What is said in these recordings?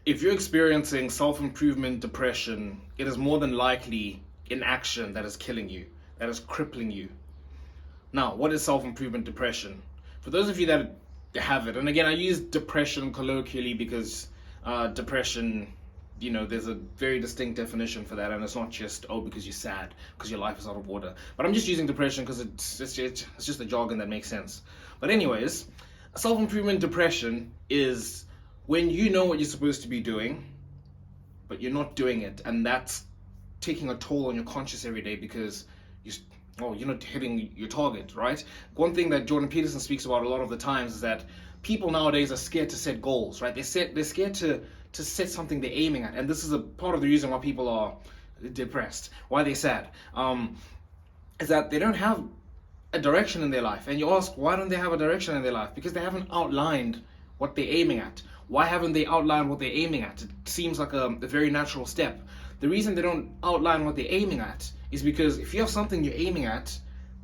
If you're experiencing self-improvement depression, it is more than likely inaction that is killing you, that is crippling you. Now, what is self-improvement depression? For those of you that have it, and again, I use depression colloquially because depression, there's a very distinct definition for that, and it's not just, oh, because you're sad, because your life is out of order. But I'm just using depression because it's just a jargon that makes sense. But anyways, self-improvement depression is when you know what you're supposed to be doing, but you're not doing it, and that's taking a toll on your conscious every day because you're not hitting your target, right? One thing that Jordan Peterson speaks about a lot of the times is that people nowadays are scared to set goals, right? They're scared to set something they're aiming at, and this is a part of the reason why people are depressed, why they're sad, is that they don't have a direction in their life. And you ask, why don't they have a direction in their life? Because they haven't outlined what they're aiming at. Why haven't they outlined what they're aiming at? It seems like a very natural step. The reason they don't outline what they're aiming at is because if you have something you're aiming at,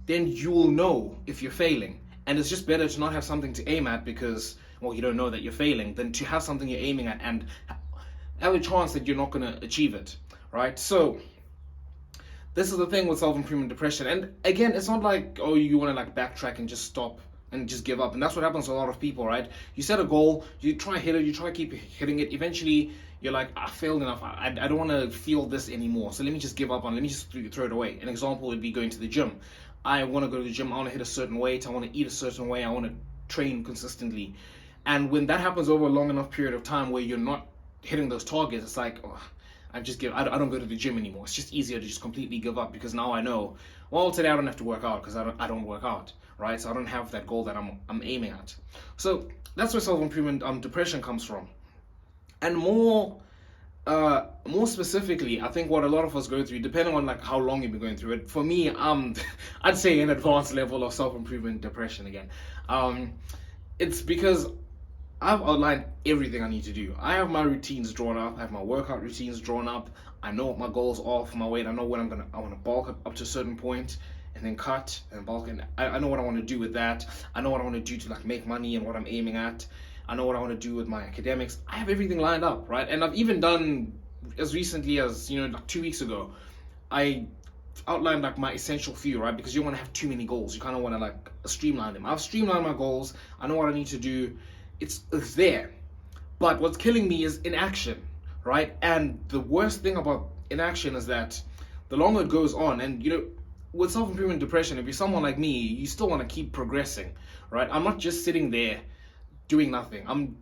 then you will know if you're failing. And it's just better to not have something to aim at because, well, you don't know that you're failing, than to have something you're aiming at and have a chance that you're not going to achieve it, right? So this is the thing with self-improvement depression. And again, it's not like, oh, you want to like backtrack and just stop and just give up. And that's what happens to a lot of people, right? You set a goal, you try hit it, you try keep hitting it. Eventually, you're like, I failed enough. I don't want to feel this anymore. So let me just give up on it. Let me just throw it away. An example would be going to the gym. I want to go to the gym. I want to hit a certain weight. I want to eat a certain way. I want to train consistently. And when that happens over a long enough period of time where you're not hitting those targets, it's like, oh, I don't go to the gym anymore. It's just easier to just completely give up because now I know, well, today I don't have to work out because I don't work out, right? So I don't have that goal that I'm aiming at. So that's where self-improvement depression comes from. And more specifically, I think what a lot of us go through, depending on like how long you've been going through it. For me, I'd say an advanced level of self-improvement depression again. It's because I've outlined everything I need to do. I have my routines drawn up. I have my workout routines drawn up. I know what my goals are for my weight. I know when I want to bulk up to a certain point and then cut and bulk. And I know what I want to do with that. I know what I want to do to like make money and what I'm aiming at. I know what I want to do with my academics. I have everything lined up, right? And I've even done, as recently as, like 2 weeks ago, I outlined like my essential few, right? Because you don't want to have too many goals. You kind of want to like streamline them. I've streamlined my goals. I know what I need to do. It's there. But what's killing me is inaction, right? And the worst thing about inaction is that the longer it goes on, and with self-improvement depression, if you're someone like me, you still want to keep progressing, right? I'm not just sitting there doing nothing.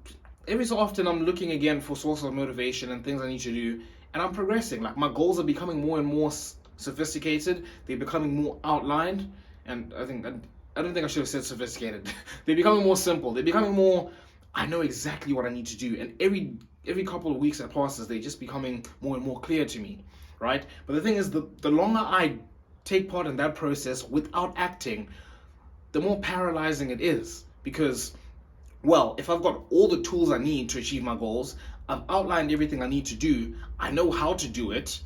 Every so often I'm looking again for sources of motivation and things I need to do, and I'm progressing. Like my goals are becoming more and more sophisticated. They're becoming more outlined, and I don't think I should have said sophisticated. They're becoming more simple. They're becoming more, I know exactly what I need to do, and every couple of weeks that passes, they're just becoming more and more clear to me, right? But the thing is, the longer I take part in that process without acting, the more paralyzing it is. Because, well, if I've got all the tools I need to achieve my goals, I've outlined everything I need to do, I know how to do it,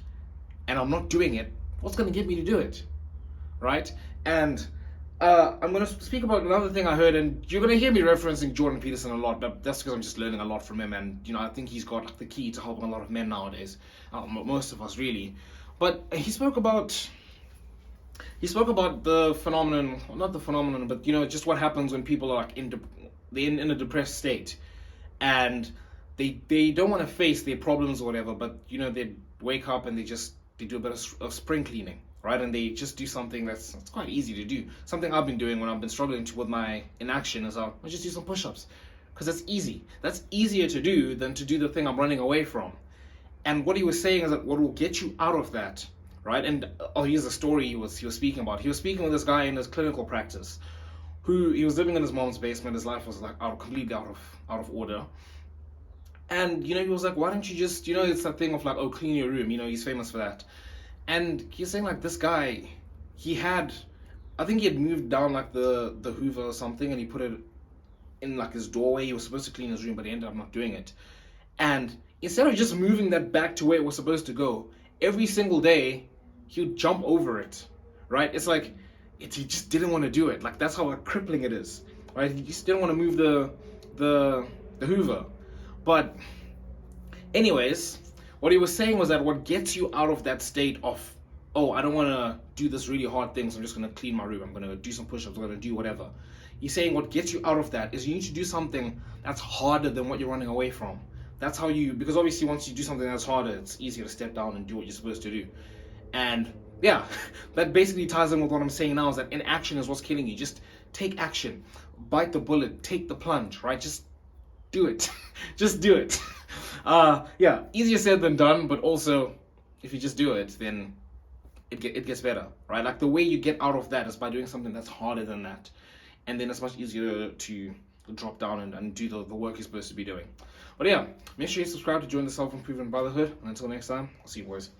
and I'm not doing it, what's going to get me to do it, right? And I'm going to speak about another thing I heard, and you're going to hear me referencing Jordan Peterson a lot, but that's because I'm just learning a lot from him, and I think he's got the key to helping a lot of men nowadays, most of us really. But he spoke about the phenomenon, well, not the phenomenon, but just what happens when people are like in a depressed state, and they don't want to face their problems or whatever, but they wake up and they do a bit of spring cleaning, right? And they just do something that's quite easy to do. Something I've been doing when I've been struggling with my inaction is I just do some push-ups, because that's easy. That's easier to do than to do the thing I'm running away from. And what he was saying is that what will get you out of that, right? And here's the story he was speaking about. He was speaking with this guy in his clinical practice, who he was living in his mom's basement. His life was like completely out of order. And he was like, why don't you just, it's that thing of like, oh, clean your room. He's famous for that. And he's saying like this guy, I think he had moved down like the Hoover or something, and he put it in like his doorway. He was supposed to clean his room, but he ended up not doing it. And instead of just moving that back to where it was supposed to go, every single day he would jump over it, right? It's like he just didn't want to do it. Like that's how like crippling it is, right? He just didn't want to move the Hoover. But Anyways, what he was saying was that what gets you out of that state of, oh, I don't want to do this really hard thing, so I'm just going to clean my room, I'm going to do some push-ups, I'm going to do whatever. He's saying what gets you out of that is you need to do something that's harder than what you're running away from. That's how you, because obviously once you do something that's harder, it's easier to step down and do what you're supposed to do. And yeah, that basically ties in with what I'm saying now, is that inaction is what's killing you. Just take action, bite the bullet, take the plunge, right? Just do it. Just do it. Yeah, easier said than done, but also if you just do it, then it gets better, right? Like the way you get out of that is by doing something that's harder than that, and then it's much easier to drop down and do the work you're supposed to be doing. But yeah, make sure you subscribe to join the Self-Improvement Brotherhood, and until next time, I'll see you boys.